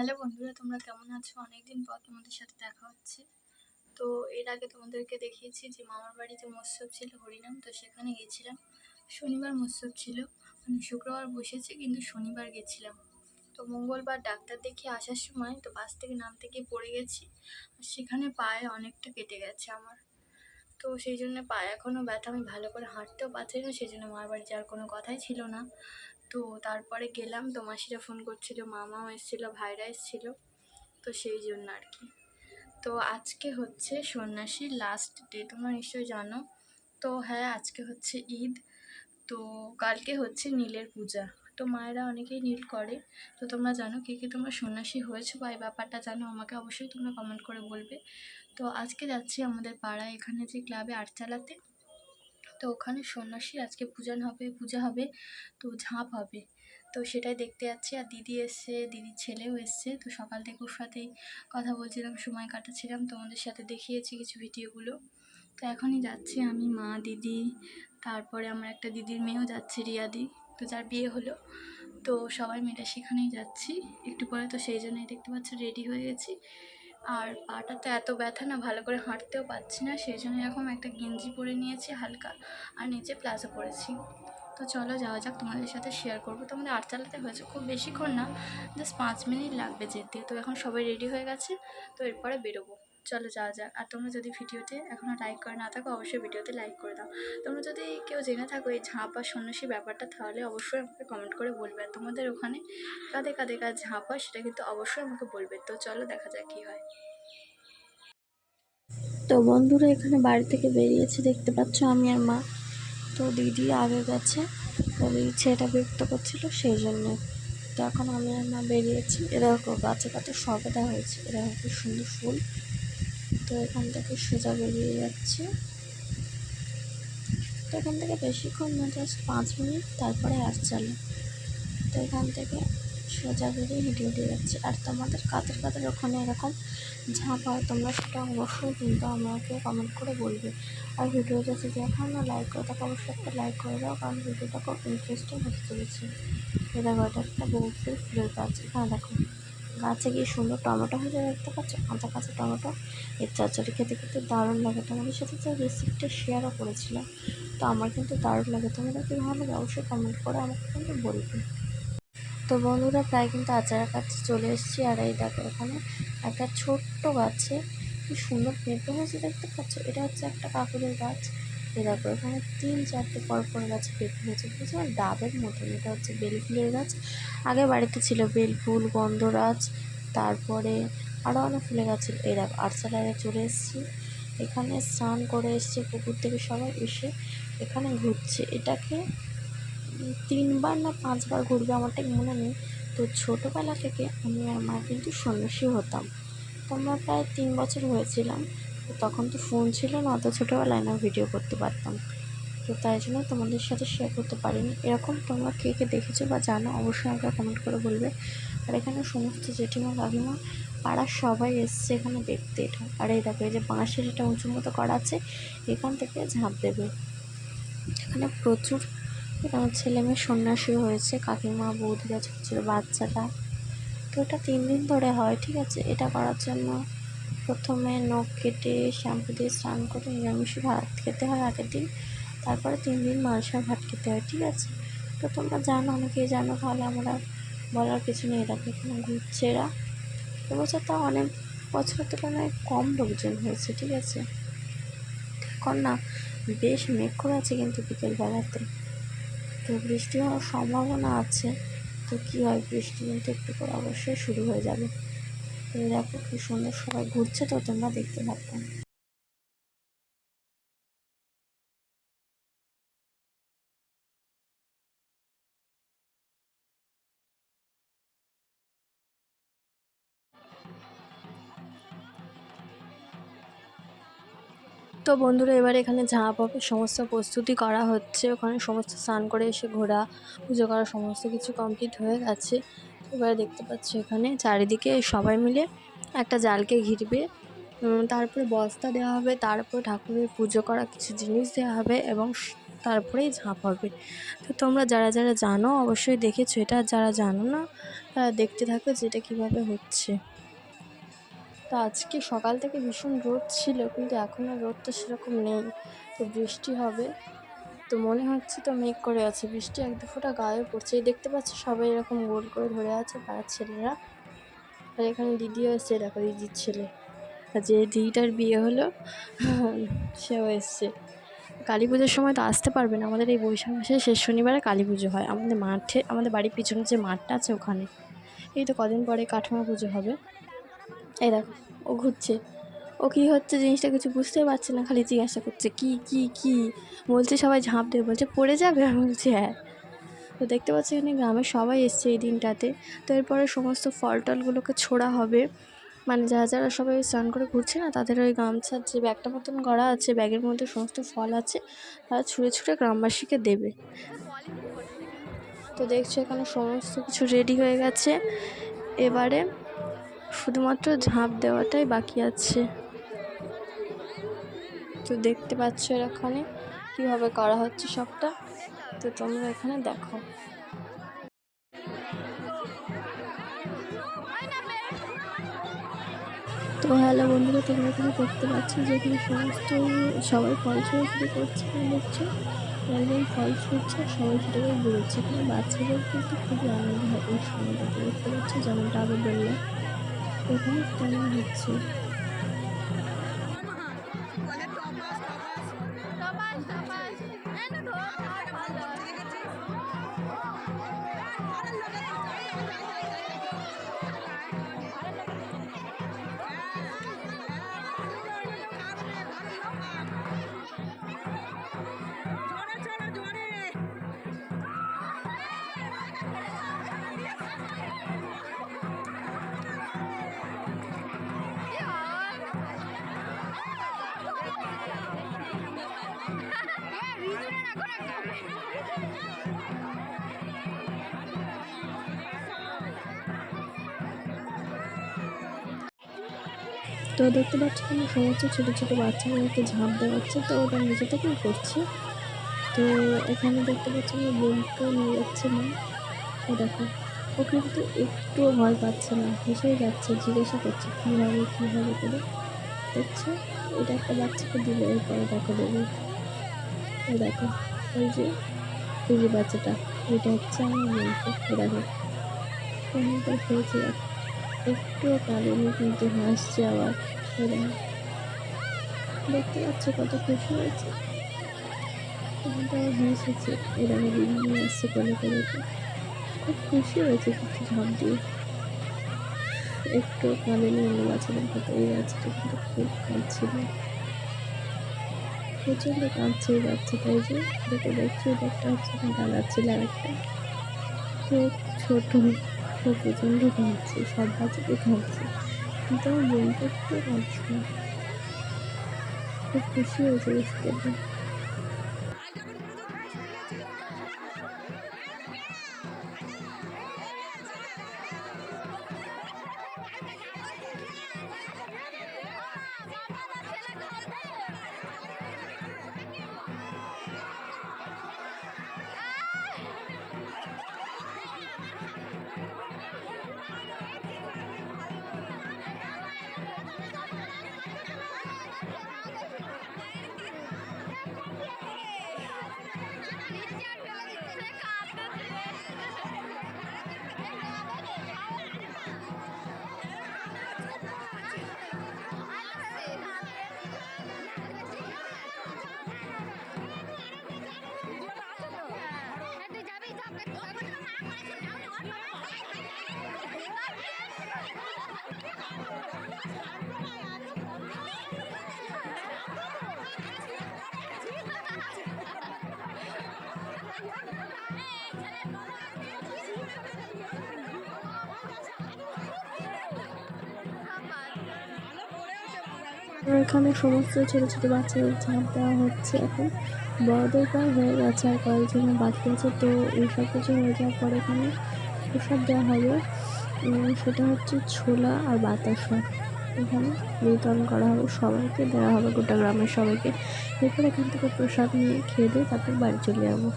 Hello বন্ধুরা, তোমরা কেমন আছো? অনেকদিন পর তোমাদের সাথে দেখা হচ্ছে। তো এর আগে তোমাদেরকে দেখিয়েছি যে মামার বাড়িতে মৎসব ছিল হরিনাম, তো সেখানে গেছিলাম। শনিবার মৎসব ছিল, মানে শুক্রবার বসেছে কিন্তু শনিবার গেছিলাম। তো মঙ্গলবার ডাক্তার দেখিয়ে আসার সময় তো বাস থেকে নামতে গিয়ে পড়ে গেছি, আর সেখানে পায়ে অনেকটা কেটে গেছে আমার। তো সেই জন্য পায়ে এখনও ব্যথা, আমি ভালো করে হাঁটতেও পারছি না, সেই জন্য মামার বাড়ি যাওয়ার কোনো কথাই ছিল না। তো তারপরে গেলাম, তো মাসিরা ফোন করছিল, মামাও এসেছিলো, ভাইরা এসেছিলো, তো সেই জন্য আর কি। তো আজকে হচ্ছে সন্ন্যাসীর লাস্ট ডে, তোমরা নিশ্চয়ই জানো। তো হ্যাঁ, আজকে হচ্ছে ঈদ, তো কালকে হচ্ছে নীলের পূজা। তো মায়েরা অনেকেই নীল করে। তো তোমরা জানো কে কে তোমরা সন্ন্যাসী হয়েছো বা এই ব্যাপারটা জানো, আমাকে অবশ্যই তোমরা কমেন্ট করে বলবে। তো আজকে যাচ্ছি আমাদের পাড়ায় এখানে যে ক্লাবে আর্ট চালাতে, তো ওখানে সন্ন্যাসীর আজকে পূজা হবে, তো ঝাঁপ হবে। তো সেটাই দেখতে যাচ্ছি, আর দিদি এসছে, দিদির ছেলেও এসছে। তো সকাল থেকে ওর সাথেই কথা বলছিলাম, সময় কাটাচ্ছিলাম, তোমাদের সাথে দেখিয়েছি কিছু ভিডিওগুলো। তো এখনই যাচ্ছি আমি, মা, দিদি, তারপরে আমার একটা দিদির মেয়েও যাচ্ছে, রিয়াদি, তো যার বিয়ে হলো। তো সবাই মিলে সেখানেই যাচ্ছি একটু পরে। তো সেই জন্যই দেখতে পাচ্ছ রেডি হয়ে গেছি। আর পাটা তো এত ব্যথা না, ভালো করে হাঁটতেও পারছি না, সেই জন্য এরকম একটা গেঞ্জি পরে নিয়েছি হালকা, আর নিচে প্লাজো পরেছি। তো চলো যাওয়া যাক, তোমাদের সাথে শেয়ার করবো। তো আমাদের আট চালাতে হয়েছে খুব বেশিক্ষণ না, জাস্ট 5 মিনিট লাগবে যেতে। তো এখন সবাই রেডি হয়ে গেছে, তো এরপরে বেরোবো। চলো যাওয়া যাক। আর তোমরা যদি ভিডিওতে এখনও লাইক করে না থাকো, অবশ্যই ভিডিওতে লাইক করে দাও। তোমরা যদি কেউ জেনে থাকো এই ঝাঁপ আর সন্ন্যাসী ব্যাপারটা, তাহলে অবশ্যই আমাকে কমেন্ট করে বলবে। আর তোমাদের ওখানে কাদের কাদের কাজ ঝাঁপ হয় সেটা কিন্তু অবশ্যই আমাকে বলবে। তো চলো দেখা যাক কী হয়। তো বন্ধুরা, এখানে বাড়ি থেকে বেরিয়েছি, দেখতে পাচ্ছ আমি আর মা। তো দিদি আগে গেছে, তো দিদি ছেলেটা বিরক্ত করছিল সেই জন্য। তো এখন আমি আর মা বেরিয়েছি। এরকম গাছে গাছে সবেদা হয়েছে, এরকম খুব সুন্দর ফুল। তো এখান থেকে সোজা বেরিয়ে যাচ্ছি। তো এখান থেকে বেশিক্ষণ না, জাস্ট 5 মিনিট, তারপরে আর চালু। তো এখান থেকে সোজা বেরিয়ে হেঁটে হেঁটে যাচ্ছি। আর তোমাদের কাদের কাদের ওখানে এরকম ঝাঁপ হয়, তোমরা সেটা অবশ্যই কিন্তু আমাকে কমেন্ট করে বলবে। আর ভিডিওটা যদি এখনও লাইক করে থাকো, অবশ্যই একটা লাইক করে দাও, কারণ ভিডিওটা খুব ইন্টারেস্টিং হতে চলেছে। এই দেখো, এটা একটা বহুফুল ফুলের গাছ। এখানে দেখো গাছে গিয়ে সুন্দর টমেটো হয়ে দেখতে পাচ্ছ, কাঁচা কাঁচা টমেটো। এর চচ্চড়ি খেতে খেতে দারুণ লাগে। তোমাদের সাথে তো রেসিপিটা শেয়ারও করেছিলাম, তো আমার কিন্তু দারুণ লাগে। তোমাদের কি ভালো লাগে অবশ্যই কমেন্ট করে আমাকে কিন্তু বলবে। তো বন্ধুরা, প্রায় কিন্তু আচারের কাছে চলে এসেছি। আর এই দেখো, এখানে একটা ছোট্ট গাছে কি সুন্দর পেঁপে হয়েছে দেখতে পাচ্ছ। এটা হচ্ছে একটা কাকুরের গাছ। এই দেখো, এখানে 3-4টে পরপর গাছে পেঁপে হয়েছে, বুঝছো, ডাবের মতন। এটা হচ্ছে বেলি ফুলের গাছ। আগে বাড়িতে ছিল বেলফুল, গন্ধরাজ, তারপরে আরও অনেক ফুলের গাছ ছিল। এই দেখো, আরচালায় চলে এসেছি। এখানে স্নান করে এসছে পুকুর থেকে, সবাই এসে এখানে ঘুরছে। এটাকে 3বার না 5বার ঘুরবে, আমার ঠিক মনে নেই। তো ছোটোবেলা থেকে আমি আর মা কিন্তু সন্ন্যাসী হতাম। তো আমরা প্রায় 3 বছর হয়েছিলাম। তো তখন তো ফোন ছিল না, অত ছোটোবেলায় না ভিডিও করতে পারতাম। তো তাই জন্য তোমাদের সাথে শেয়ার করতে পারিনি। এরকম তোমরা কে কে দেখেছো বা জানো, অবশ্যই আমাকে কমেন্ট করে বলবে। আর এখানে সমস্ত জেঠিমা, কাকিমা, পাড়ার সবাই এসছে এখানে দেখতে এটা। আর এই দেখো, এই যে বাঁশের এটা উঁচু মতো করা আছে, এখান থেকে ঝাঁপ দেবে। এখানে প্রচুর ছেলে মেয়ে সন্ন্যাসী হয়েছে, কাকিমা, বৌদিরা, ছোটো ছোটো বাচ্চারা। তো এটা 3 দিন ধরে হয়, ঠিক আছে। এটা করার জন্য প্রথমে নখ কেটে শ্যাম্পু দিয়ে স্নান করে নিরামিষ ভাত খেতে হয় আগের দিন। তারপরে 3 দিন মালসার ভাত খেতে হয়, ঠিক আছে। তো তোমরা জানো, অনেকেই জানো, তাহলে আমরা বলার কিছু নেই। দেখো এখানে ঘুরছে এরা। এবছর তাও অনেক বছরের তুলনায় কম লোকজন হয়েছে, ঠিক আছে। এখন না বেশ মেঘ করে আছে কিন্তু বিকেলবেলাতে, তো বৃষ্টি হওয়ার সম্ভাবনা আছে। তো কী হয়, বৃষ্টি কিন্তু একটু করে অবশ্যই শুরু হয়ে যাবে। তো দেখো কি সুন্দর সবাই ঘুরছে, তো তোমরা দেখতে থাকো। তো বন্ধুরা, এবার এখানে ঝাঁপ হবে, সমস্ত প্রস্তুতি করা হচ্ছে। ওখানে সমস্ত স্নান করে এসে ঘোরা, পুজো করা, সমস্ত কিছু কমপ্লিট হয়ে গেছে। এবার দেখতে পাচ্ছি এখানে চারিদিকে সবাই মিলে একটা জালকে ঘিরবে, তারপরে বস্তা দেওয়া হবে, তারপর ঠাকুরের পুজো করা কিছু জিনিস দেওয়া হবে, এবং তারপরেই ঝাঁপ হবে। তো তোমরা যারা যারা জানো অবশ্যই দেখেছো এটা, আর যারা জানো না তারা দেখতে থাকো যে এটা কীভাবে হচ্ছে। তো আজকে সকাল থেকে ভীষণ রোদ ছিল, কিন্তু এখন আর রোদটা সেরকম নেই। তো বৃষ্টি হবে তো মনে হচ্ছে, তো মেঘ করে আছে, বৃষ্টি এক দু ফোঁটা গায়ে পড়ছে। এই দেখতে পাচ্ছ সবাই এরকম গোল করে ধরে আছে পাড়ার ছেলেরা। আর এখানে দিদিও এসছে, দেখো দিদির ছেলে, আর যে দিদিটার বিয়ে হলো সেও এসছে। কালী পুজোর সময় তো আসতে পারবে না, আমাদের এই বৈশাখ মাসের শেষ শনিবারে কালী পুজো হয় আমাদের মাঠে, আমাদের বাড়ির পিছনে যে মাঠটা আছে ওখানে। এই তো কদিন পরে কাঠামো পুজো হবে। এই দেখো ও ঘুরছে, ও কী হচ্ছে জিনিসটা কিছু বুঝতেই পারছে না, খালি জিজ্ঞাসা করছে কি কি কি বলছে। সবাই ঝাঁপ দেবে বলছে, পড়ে যাবে, আমি বলছি হ্যাঁ। তো দেখতে পাচ্ছি এখানে গ্রামের সবাই এসছে এই দিনটাতে। তো এরপরে সমস্ত ফল টলগুলোকে ছোড়া হবে, মানে যারা যারা সবাই স্নান করে ঘুরছে না তাদের ওই গামছার যে ব্যাগটা মতন করা আছে, ব্যাগের মধ্যে সমস্ত ফল আছে, তারা ছুঁড়ে ছুঁড়ে গ্রামবাসীকে দেবে। তো দেখছো এখানে সমস্ত কিছু রেডি হয়ে গেছে, এবারে শুধুমাত্র ঝাঁপ দেওয়াটাই বাকি আছে। তো দেখতে পাচ্ছ এখানে কীভাবে করা হচ্ছে সবটা, তো তোমরা এখানে দেখো। তো হ্যালো বন্ধুরা, তোমরা এখানে দেখতে পাচ্ছ যে এখানে সমস্ত সবাই ফল ছোড়া শুরু করছে, দেখছো একজন ফল ছুঁড়ছে, সবাই সেটা করে বেরোচ্ছে। এখানে বাচ্চাদের কিন্তু খুবই আনন্দ হয় এই সময়টাতে, দেখতে পাচ্ছ যেমনটা আগে বললাম এখানে তেমন হচ্ছে। তো দেখতে পাচ্ছি এখানে সমস্ত ছোটো ছোটো বাচ্চাদেরকে ঝাঁপ দেওয়াচ্ছে, তো ওটা নিজে থেকেই করছে। তো এখানে দেখতে পাচ্ছি আমার বোনকেও নিয়ে যাচ্ছে মা, ও দেখো ও কিন্তু একটুও ভয় পাচ্ছে না, হেসেই যাচ্ছে, জিজ্ঞাসা করছে কী হবে কী হবে করে। দেখছো এটা একটা বাচ্চাকে দিল, এরপরে দেখো দেবে, ও দেখো ওই যে এই যে বাচ্চাটা, এটা হচ্ছে আমার বোনকে, ও দেখো কেমন করে খেয়েছে, দেখো একটুও কাঁদেনি কিন্তু হাসছে আবার। দেখতে পাচ্ছ কত খুশি হয়েছে, হেসেছে, এরকম দিদি নিয়ে এসছে কোলে করে, খুব খুশি হয়েছে কিন্তু ঝাঁপ দিয়ে, একটু কাঁদেনি অন্য বাচ্চাদের মতো। এই বাচ্চাটা কিন্তু খুব কাঁদছিল, প্রচণ্ড কাঁদছে এই বাচ্চাটা। এই যে দেখে দেখছি এটা একটা হচ্ছে দাদার ছেলে, আর একটা খুব ছোট, খুব প্রচণ্ড কাঁদছে, সব বাচ্চাকে কাঁদছে, কিন্তু আমার বোনটা একটু কাঁদছে না, খুব খুশি হয়েছে দেখতে। এখানে সমস্ত ছোটো ছোটো বাচ্চাদের ঝাঁপ দেওয়া হচ্ছে, এখন বড়দের প্রায় হয়ে গেছে, আর কয়েকজনের বাকি আছে। তো এইসব কিছু হয়ে যাওয়ার পরে এখানে প্রসাদ দেওয়া হবে, সেটা হচ্ছে ছোলা আর বাতাসা। এখানে বিতরণ করা হবে, সবাইকে দেওয়া হবে, গোটা গ্রামের সবাইকে। এরপর এখান থেকে প্রসাদ নিয়ে খেয়ে দিয়ে তারপর বাড়ি চলে যাবো।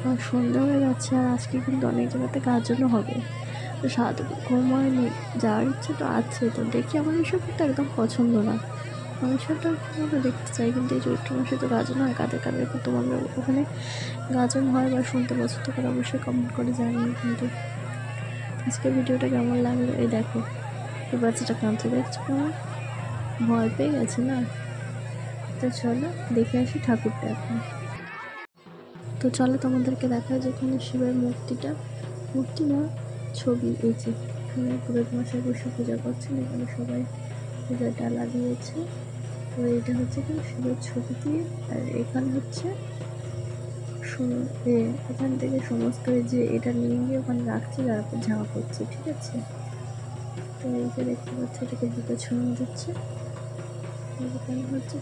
আর সন্ধ্যা হয়ে যাচ্ছে, আর আজকে কিন্তু অনেক জায়গাতে গাজনও হবে। তো সারাদিন ঘুমায়নি, যাওয়ার ইচ্ছে তো আছে, তো দেখি আমার এসব কিন্তু একদম পছন্দ না। আমি সেটা আমরা দেখতে চাই, কিন্তু এই চৈত্র মাসে তো গাজন হয়, কাদের কাদের তোমাদের ওখানে গাজন হয় বা শুনতে পছন্দ করে অবশ্যই কমেন্ট করে জানিও। কিন্তু আজকে ভিডিওটা কেমন লাগলো, এই দেখো এই বাচ্চাটা কাঁদতে, দেখছো কেমন ভয় পেয়ে গেছে না। তো চলো দেখে আসি ঠাকুরটা এখন। তো চলো তোমাদেরকে দেখায় যেখানে শিবের মূর্তি না, ছবি। এই যে এখানে পুরোহিত মশাই বসে পূজা করছেন, এখানে সবাই পূজার ডালা দিয়েছে। তো এটা হচ্ছে কি শিবের ছবি দিয়ে, আর এখানে হচ্ছে এখান থেকে সমস্ত এই যে এটা নিয়ে গিয়ে ওখানে রাখছে, তারপর ঝাঁপ করছে, ঠিক আছে। তো এই যে দেখতে পাচ্ছি এটাকে দুটো ছুঁয়ে দিচ্ছে। এখানে হচ্ছে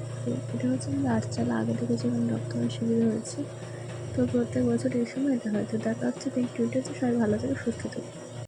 এটা হচ্ছে আমাদের আটচালা, আগে থেকে যেমন রক্তদান শিবির হয়েছে। তো প্রত্যেক বছর এই সময় এটা হয়তো দেখা হচ্ছে। থ্যাংক ইউ, সবাই ভালো থেকে সুস্থ থাকে।